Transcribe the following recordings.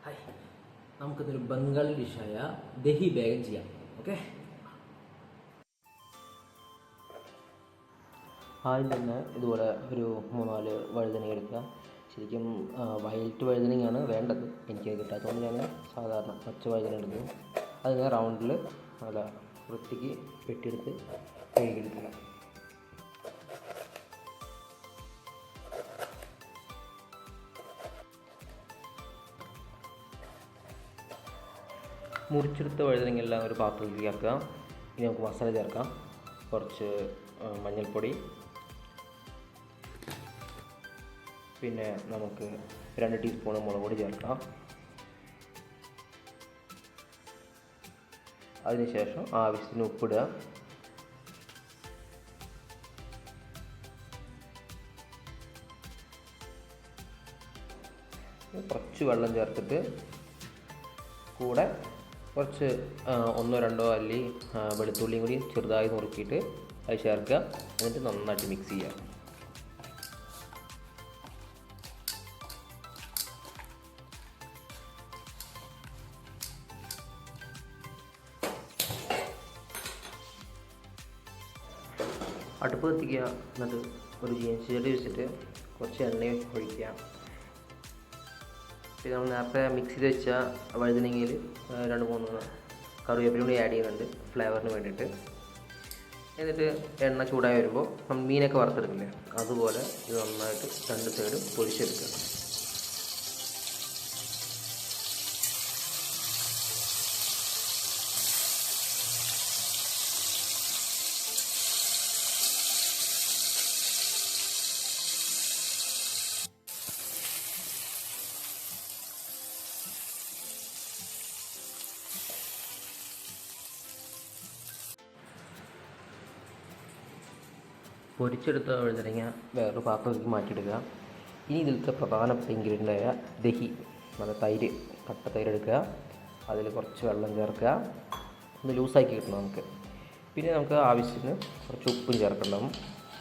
Hi, നമുക്കിതൊരു Bengali ഡിഷായ dahi Bergen ചെയ്യാം. Okay, ആദ്യം തന്നെ ഇതുപോലെ ഒരു 3-4 വഴുതനങ്ങ എടുക്കുക. ശരിക്കും വയലറ്റ് വഴുതനങ്ങയാണ് വേണ്ടത്, എനിക്ക് കിട്ടാത്തതുകൊണ്ട് ഞാൻ സാധാരണ പച്ച വഴുതന എടുക്കും. അതിനെ റൗണ്ടിൽ നല്ല വൃത്തിക്ക് വെട്ടിയെടുത്ത് കഴുകിയെടുക്കുക. മുറിച്ചെടുത്ത വഴുതനങ്ങയെല്ലാം ഒരു പാത്രത്തിലേക്ക് ചേർക്കുക. ഇനി നമുക്ക് മസാല ചേർക്കാം. കുറച്ച് മഞ്ഞൾപ്പൊടി, പിന്നെ നമുക്ക് 2 ടീസ്പൂൺ മുളക് പൊടി ചേർക്കാം. അതിനുശേഷം ആവശ്യത്തിന് ഉപ്പിടുക. കുറച്ച് വെള്ളം ചേർത്തിട്ട് കൂടെ കുറച്ച് 1-2 അല്ലി വെളുത്തുള്ളിയും കൂടി ചെറുതായി നുറുക്കിയിട്ട് അത് ചേർക്കുക. എന്നിട്ട് നന്നായിട്ട് മിക്സ് ചെയ്യുക. അടുപ്പ് കത്തിക്കുക. എന്നിട്ട് ഒരു ചീനച്ചട്ടി വെച്ചിട്ട് കുറച്ച് എണ്ണ ഒഴിക്കുക. പിന്നെ നമ്മൾ നേരത്തെ മിക്സ് ചെയ്ത് വെച്ച വഴുതനങ്ങയിൽ 2-3 കറിവേപ്പില കൂടി ആഡ് ചെയ്യുന്നുണ്ട് ഫ്ലേവറിന് വേണ്ടിയിട്ട്. എന്നിട്ട് എണ്ണ ചൂടായി വരുമ്പോൾ നമ്മൾ മീനൊക്കെ വറുത്തെടുക്കില്ലേ, അതുപോലെ ഇത് നന്നായിട്ട് 2 സൈഡും പൊരിച്ചെടുക്കുക. പൊരിച്ചെടുത്ത വഴുതനങ്ങ വേറൊരു പാത്രത്തിലേക്ക് മാറ്റിയെടുക്കുക. ഇനി ഇതിലത്തെ പ്രധാനപ്പെട്ട ഇൻഗ്രീഡിയൻ്റായ ദഹി, നല്ല തൈര്, കട്ട തൈര് എടുക്കുക. അതിൽ കുറച്ച് വെള്ളം ചേർക്കുക. ഒന്ന് ലൂസാക്കി കിട്ടണം നമുക്ക്. പിന്നെ നമുക്ക് ആവശ്യത്തിന് കുറച്ച് ഉപ്പും ചേർക്കണം.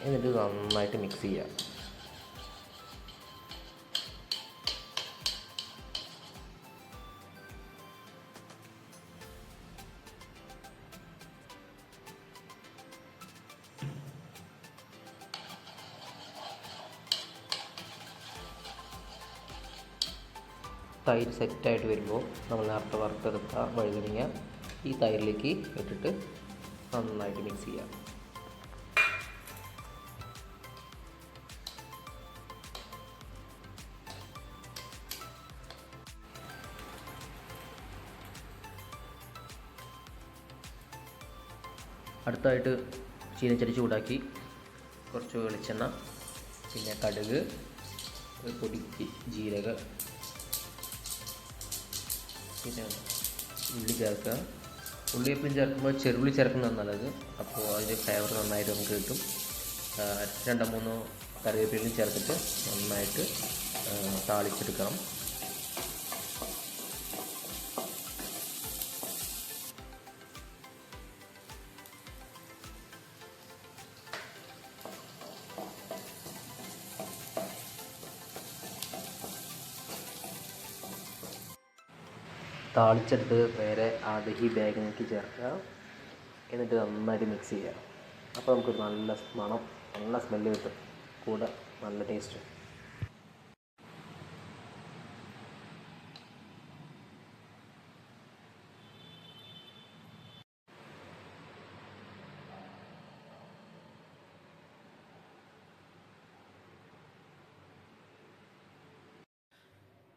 എന്നിട്ട് നന്നായിട്ട് മിക്സ് ചെയ്യുക. തൈര് സെറ്റായിട്ട് വരുമ്പോൾ നമ്മൾ നേരത്തെ വറുത്തെടുത്ത വഴുതനങ്ങ ഈ തൈരിലേക്ക് ഇട്ടിട്ട് നന്നായിട്ട് മിക്സ് ചെയ്യുക. അടുത്തായിട്ട് ചീനച്ചട്ടി ചൂടാക്കി കുറച്ച് വെളിച്ചെണ്ണ, പിന്നെ കടുക്, പൊടി ജീരകം, പിന്നെ ഉള്ളി ചേർക്കുക. ഉള്ളി എപ്പോഴും ചേർക്കുമ്പോൾ ചെറുള്ളി ചേർക്കുന്നതാണ് നല്ലത്. അപ്പോൾ അതിൻ്റെ ഫ്ലേവർ നന്നായിട്ട് നമുക്ക് കിട്ടും. 2-3 കറിവേപ്പിലയും ചേർത്തിട്ട് നന്നായിട്ട് താളിച്ചെടുക്കണം. താളിച്ചെടുത്ത് നേരെ ആ ദഹി ബേഗനിലേക്ക് ചേർക്കുക. എന്നിട്ട് നന്നായിട്ട് മിക്സ് ചെയ്യുക. അപ്പോൾ നമുക്കൊരു നല്ല മണം, നല്ല സ്മെല്ല് കിട്ടും. കൂടെ നല്ല ടേസ്റ്റ്.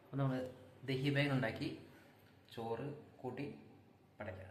അപ്പോൾ നമ്മൾ ദഹി ബേഗൻ ഉണ്ടാക്കി ചോറ് കൂട്ടി പടയ്ക്കുക.